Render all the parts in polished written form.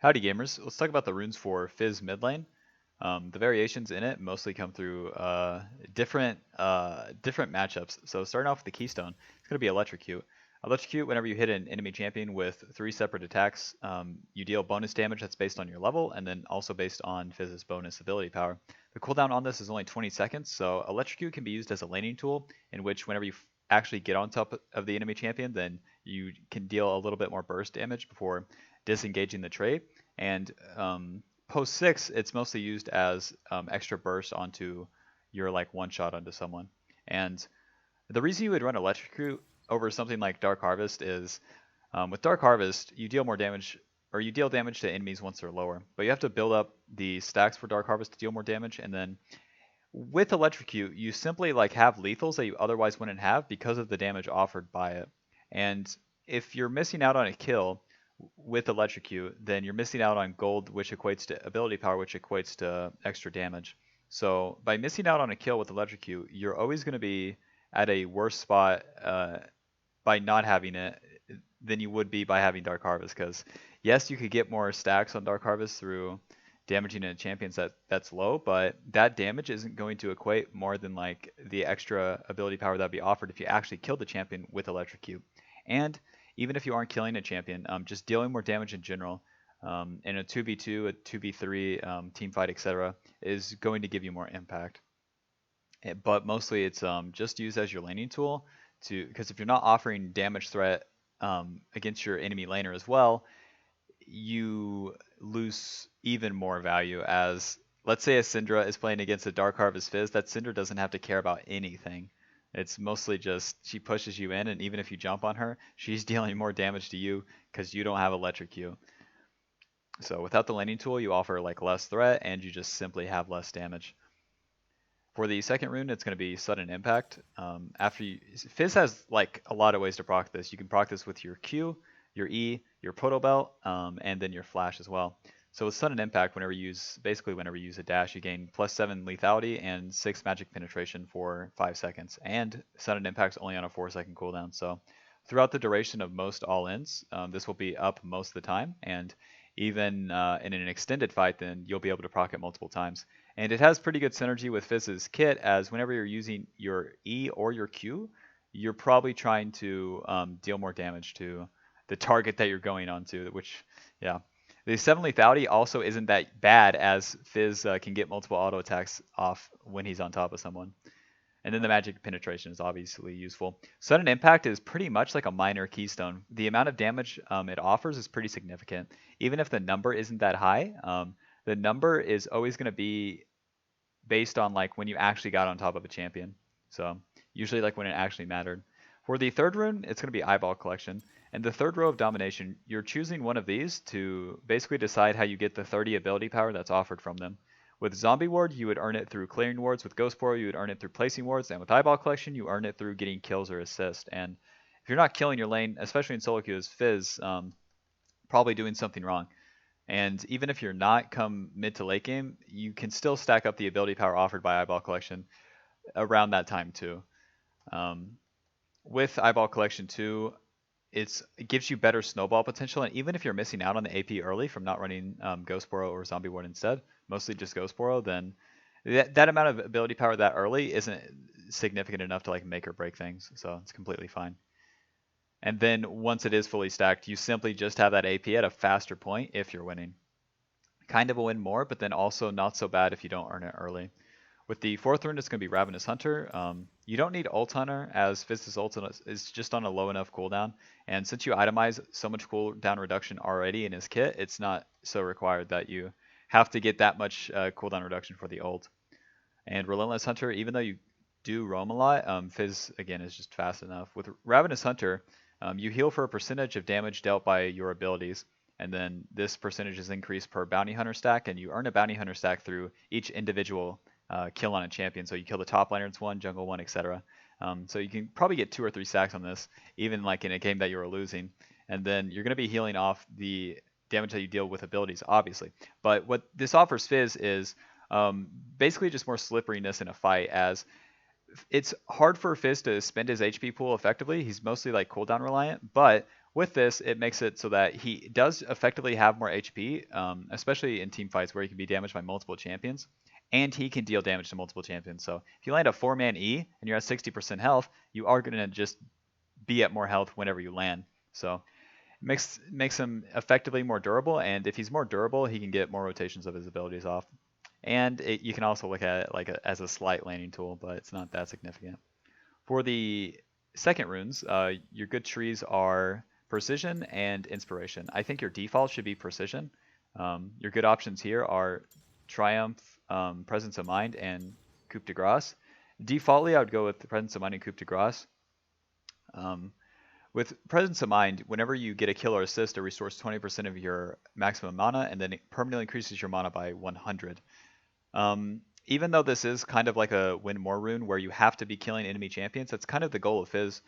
Howdy gamers, let's talk about the runes for Fizz mid lane. The variations in it mostly come through different matchups. So starting off with the Keystone, it's going to be Electrocute. Electrocute, whenever you hit an enemy champion with 3 separate attacks, you deal bonus damage that's based on your level, and then also based on Fizz's bonus ability power. The cooldown on this is only 20 seconds, so Electrocute can be used as a laning tool, in which whenever you actually get on top of the enemy champion, then you can deal a little bit more burst damage before disengaging the trade. And post 6, it's mostly used as extra burst onto your like one shot onto someone. And the reason you would run Electrocute over something like Dark Harvest is with Dark Harvest, you deal more damage, or you deal damage to enemies once they're lower. But you have to build up the stacks for Dark Harvest to deal more damage, and then with Electrocute, you simply like have lethals that you otherwise wouldn't have because of the damage offered by it. And if you're missing out on a kill with Electrocute, then you're missing out on gold, which equates to ability power, which equates to extra damage. So by missing out on a kill with Electrocute, you're always going to be at a worse spot by not having it than you would be by having Dark Harvest. Because yes, you could get more stacks on Dark Harvest through damaging a champion that's low, but that damage isn't going to equate more than like the extra ability power that'd be offered if you actually killed the champion with Electrocute. And even if you aren't killing a champion, just dealing more damage in general in a 2v2, a 2v3 team fight, etc., is going to give you more impact. But mostly it's just used as your laning tool because if you're not offering damage threat against your enemy laner as well, you lose even more value as, let's say a Syndra is playing against a Dark Harvest Fizz, that Syndra doesn't have to care about anything. It's mostly just she pushes you in, and even if you jump on her, she's dealing more damage to you because you don't have Electrocute. So without the laning tool, you offer like less threat, and you just simply have less damage. For the second rune, it's going to be Sudden Impact. Fizz has like a lot of ways to proc this. You can proc this with your Q, your E, your Proto Belt, and then your Flash as well. So with Sudden Impact, whenever you use a dash, you gain +7 lethality and 6 magic penetration for 5 seconds. And Sudden Impact's only on a 4-second cooldown. So throughout the duration of most all-ins, this will be up most of the time. And even in an extended fight, then you'll be able to proc it multiple times. And it has pretty good synergy with Fizz's kit, as whenever you're using your E or your Q, you're probably trying to deal more damage to the target that you're going onto, which, yeah. The 7 lethality also isn't that bad, as Fizz can get multiple auto attacks off when he's on top of someone. And then the magic penetration is obviously useful. Sudden Impact is pretty much like a minor Keystone. The amount of damage it offers is pretty significant. Even if the number isn't that high, the number is always going to be based on like when you actually got on top of a champion. So usually like when it actually mattered. For the third rune, it's going to be Eyeball Collection. And the third row of Domination, you're choosing one of these to basically decide how you get the 30 ability power that's offered from them. With Zombie Ward, you would earn it through clearing wards. With Ghost Portal, you would earn it through placing wards. And with Eyeball Collection, you earn it through getting kills or assist. And if you're not killing your lane, especially in solo queue as Fizz, probably doing something wrong. And even if you're not come mid to late game, you can still stack up the ability power offered by Eyeball Collection around that time too. With Eyeball Collection too, it gives you better snowball potential, and even if you're missing out on the AP early from not running Ghost Borrow or Zombie Ward instead, mostly just Ghost Borrow, then that amount of ability power that early isn't significant enough to like make or break things, so it's completely fine. And then once it is fully stacked, you simply just have that AP at a faster point if you're winning. Kind of a win more, but then also not so bad if you don't earn it early. With the fourth rune, it's going to be Ravenous Hunter. You don't need Ult Hunter, as Fizz's ult is just on a low enough cooldown. And since you itemize so much cooldown reduction already in his kit, it's not so required that you have to get that much cooldown reduction for the ult. And Relentless Hunter, even though you do roam a lot, Fizz, again, is just fast enough. With Ravenous Hunter, you heal for a percentage of damage dealt by your abilities. And then this percentage is increased per Bounty Hunter stack, and you earn a Bounty Hunter stack through each individual kill on a champion. So you kill the top laners one, jungle one, etc. So you can probably get 2 or 3 stacks on this, even like in a game that you were losing. And then you're going to be healing off the damage that you deal with abilities, obviously. But what this offers Fizz is basically just more slipperiness in a fight, as it's hard for Fizz to spend his HP pool effectively. He's mostly like cooldown reliant, but With this, it makes it so that he does effectively have more HP, especially in team fights where he can be damaged by multiple champions, and he can deal damage to multiple champions. So if you land a 4-man E and you're at 60% health, you are going to just be at more health whenever you land. So it makes him effectively more durable, and if he's more durable, he can get more rotations of his abilities off. And you can also look at it like as a slight landing tool, but it's not that significant. For the second runes, your good trees are Precision and Inspiration. I think your default should be Precision. Your good options here are Triumph, Presence of Mind, and Coup de Grace. Defaultly, I would go with the Presence of Mind and Coup de Grace. With Presence of Mind, whenever you get a kill or assist, it restores 20% of your maximum mana, and then it permanently increases your mana by 100. Even though this is kind of like a win more rune where you have to be killing enemy champions, that's kind of the goal of Fizz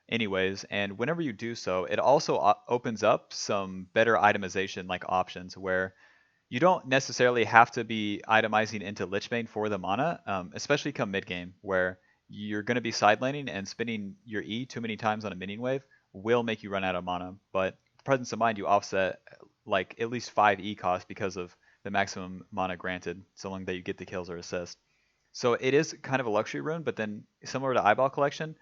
anyways. And whenever you do so, it also opens up some better itemization like options where you don't necessarily have to be itemizing into Lichbane for the mana, especially come mid game where you're going to be side laning and spinning your E too many times on a minion wave will make you run out of mana. But Presence of Mind, you offset like at least 5 E cost because of the maximum mana granted, so long that you get the kills or assists. So it is kind of a luxury rune, but then similar to Eyeball Collection,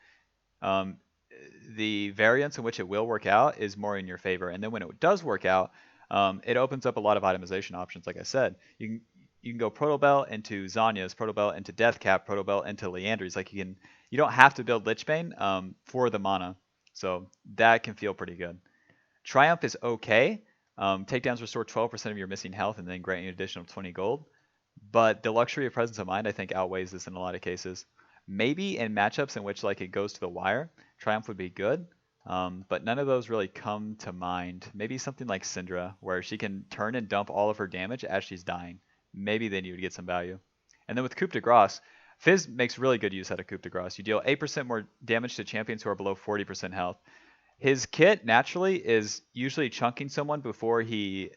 the variance in which it will work out is more in your favor. And then when it does work out, it opens up a lot of itemization options. Like I said, you can go Protobell into Zanya's, Protobell into Deathcap, Protobell into Leandry's. Like you don't have to build Lichbane for the mana, so that can feel pretty good. Triumph is okay. Takedowns restore 12% of your missing health and then grant you an additional 20 gold. But the luxury of Presence of Mind, I think, outweighs this in a lot of cases. Maybe in matchups in which like it goes to the wire, Triumph would be good. But none of those really come to mind. Maybe something like Syndra, where she can turn and dump all of her damage as she's dying. Maybe then you would get some value. And then with Coup de Grace, Fizz makes really good use out of Coup de Grace. You deal 8% more damage to champions who are below 40% health. His kit naturally is usually chunking someone before he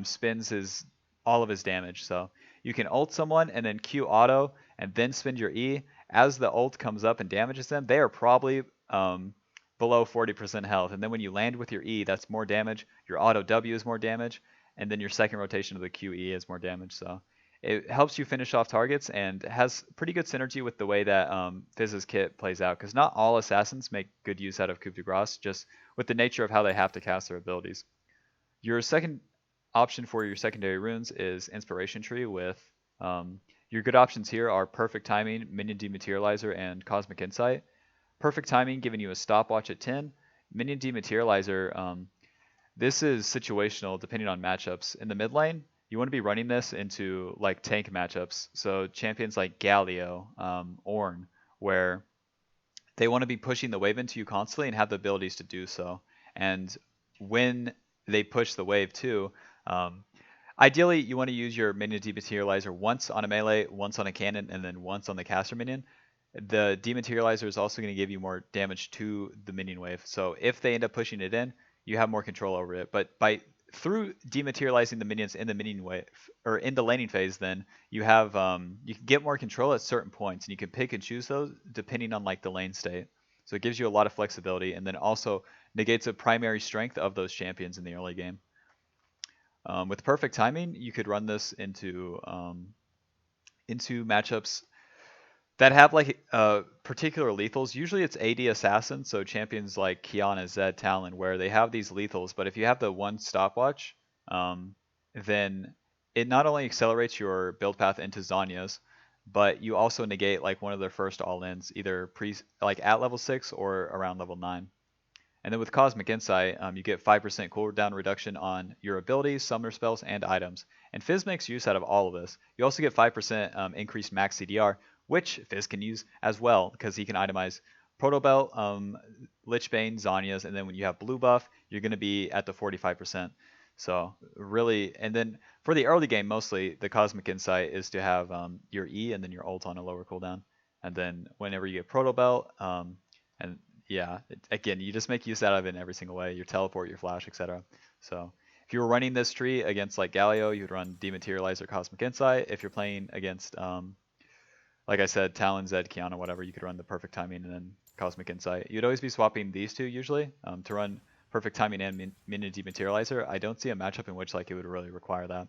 spins all of his damage. So you can ult someone and then Q auto and then spin your E. As the ult comes up and damages them, they are probably below 40% health. And then when you land with your E, that's more damage. Your auto W is more damage. And then your second rotation of the QE is more damage. So it helps you finish off targets and has pretty good synergy with the way that Fizz's kit plays out. Because not all assassins make good use out of Coup de Grace, just with the nature of how they have to cast their abilities. Your second option for your secondary runes is Inspiration Tree with your good options here are Perfect Timing, Minion Dematerializer, and Cosmic Insight. Perfect Timing giving you a stopwatch at 10. Minion Dematerializer, this is situational depending on matchups. In the mid lane, you want to be running this into like tank matchups. So champions like Galio, Ornn, where they want to be pushing the wave into you constantly and have the abilities to do so. And when they push the wave too, ideally you want to use your minion dematerializer once on a melee, once on a cannon, and then once on the caster minion. The dematerializer is also going to give you more damage to the minion wave. So if they end up pushing it in, you have more control over it. But through dematerializing the minions in the minion wave or in the laning phase, then you have you can get more control at certain points, and you can pick and choose those depending on like the lane state. So it gives you a lot of flexibility, and then also negates a primary strength of those champions in the early game. With Perfect Timing, you could run this into matchups that have like particular lethals. Usually it's AD Assassin, so champions like Kiana, Zed, Talon, where they have these lethals, but if you have the one stopwatch, then it not only accelerates your build path into Zanya's, but you also negate like one of their first all-ins, either like at level 6 or around level 9. And then with Cosmic Insight, you get 5% cooldown reduction on your abilities, summoner spells, and items. And Fizz makes use out of all of this. You also get 5% increased max CDR, which Fizz can use as well, because he can itemize Protobell, Lichbane, Zanya's, and then when you have blue buff, you're going to be at the 45%. So really, and then for the early game, mostly the Cosmic Insight is to have your E and then your ult on a lower cooldown. And then whenever you get Protobell, and yeah, again, you just make use out of it in every single way. Your teleport, your flash, etc. So if you were running this tree against like Galio, you'd run Dematerializer, Cosmic Insight. If you're playing against, like I said, Talon, Zed, Kiana, whatever, you could run the Perfect Timing and then Cosmic Insight. You'd always be swapping these two usually to run perfect timing and min dematerializer, I don't see a matchup in which like it would really require that.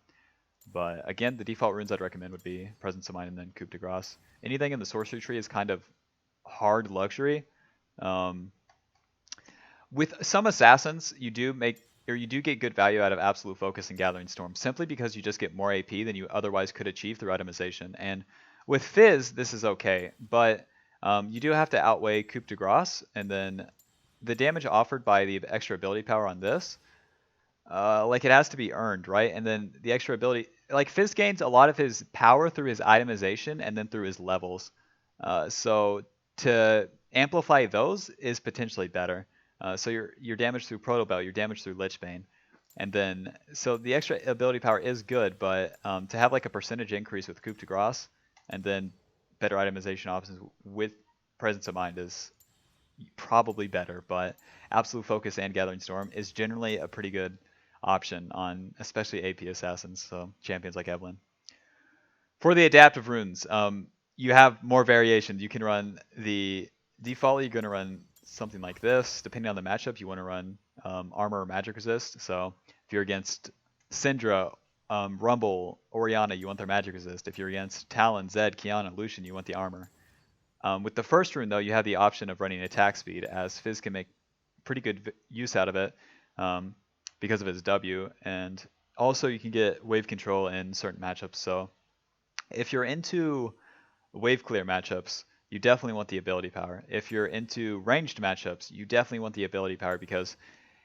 But again, the default runes I'd recommend would be Presence of Mind and then Coup de Grace. Anything in the sorcery tree is kind of hard luxury. Um, with some assassins, you do get good value out of Absolute Focus and Gathering Storm, simply because you just get more AP than you otherwise could achieve through itemization. And with Fizz, this is okay, but you do have to outweigh Coup de Grace, and then the damage offered by the extra ability power on this, like it has to be earned, right? And then the extra ability, like Fizz gains a lot of his power through his itemization and then through his levels. So to amplify those is potentially better. So your damage through Proto Belt, your damage through Lichbane, and then so the extra ability power is good, but to have like a percentage increase with Coup de Grace and then better itemization options with Presence of Mind is probably better. But Absolute Focus and Gathering Storm is generally a pretty good option on especially AP assassins, so champions like Evelyn. For the adaptive runes, you have more variations. You can run the default. You're going to run something like this. Depending on the matchup, you want to run armor or magic resist. So if you're against Syndra, Rumble, Orianna, you want their magic resist. If you're against Talon, Zed, Kiana, Lucian, you want the armor. With the first rune, though, you have the option of running attack speed, as Fizz can make pretty good use out of it because of his W. And also, you can get wave control in certain matchups. So if you're into wave clear matchups, you definitely want the ability power. If you're into ranged matchups, you definitely want the ability power, because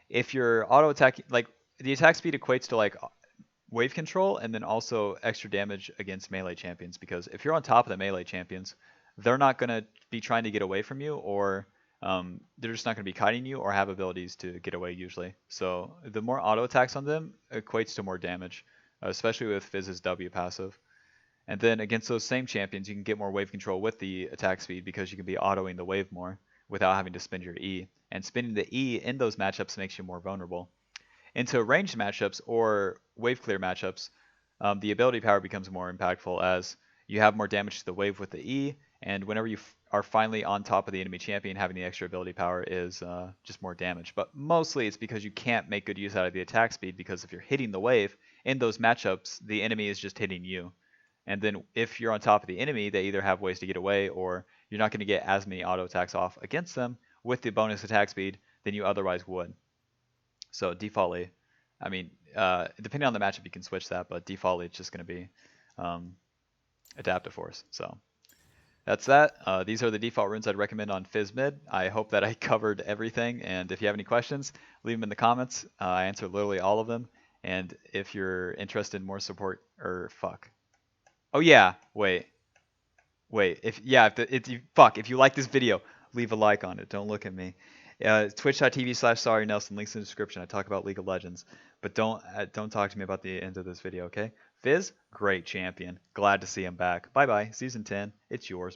if you're auto attacking, like the attack speed equates to like wave control and then also extra damage against melee champions, because if you're on top of the melee champions, they're not going to be trying to get away from you, or they're just not going to be kiting you or have abilities to get away usually. So the more auto attacks on them equates to more damage, especially with Fizz's W passive. And then against those same champions, you can get more wave control with the attack speed, because you can be autoing the wave more without having to spend your E. And spending the E in those matchups makes you more vulnerable. Into ranged matchups or wave clear matchups, the ability power becomes more impactful, as you have more damage to the wave with the E, and whenever you are finally on top of the enemy champion, having the extra ability power is just more damage. But mostly it's because you can't make good use out of the attack speed, because if you're hitting the wave in those matchups, the enemy is just hitting you. And then if you're on top of the enemy, they either have ways to get away, or you're not going to get as many auto attacks off against them with the bonus attack speed than you otherwise would. So defaultly, I mean, depending on the matchup, you can switch that, but defaultly it's just going to be Adaptive Force. So that's that. These are the default runes I'd recommend on Fizz mid. I hope that I covered everything, and if you have any questions, leave them in the comments. I answer literally all of them. And if you're interested in more support, oh yeah, wait. If you like this video, leave a like on it. Don't look at me. Twitch.tv/SorryNelson. Links in the description. I talk about League of Legends, but don't talk to me about the end of this video, okay? Fizz, great champion. Glad to see him back. Bye bye. Season 10. It's yours, man.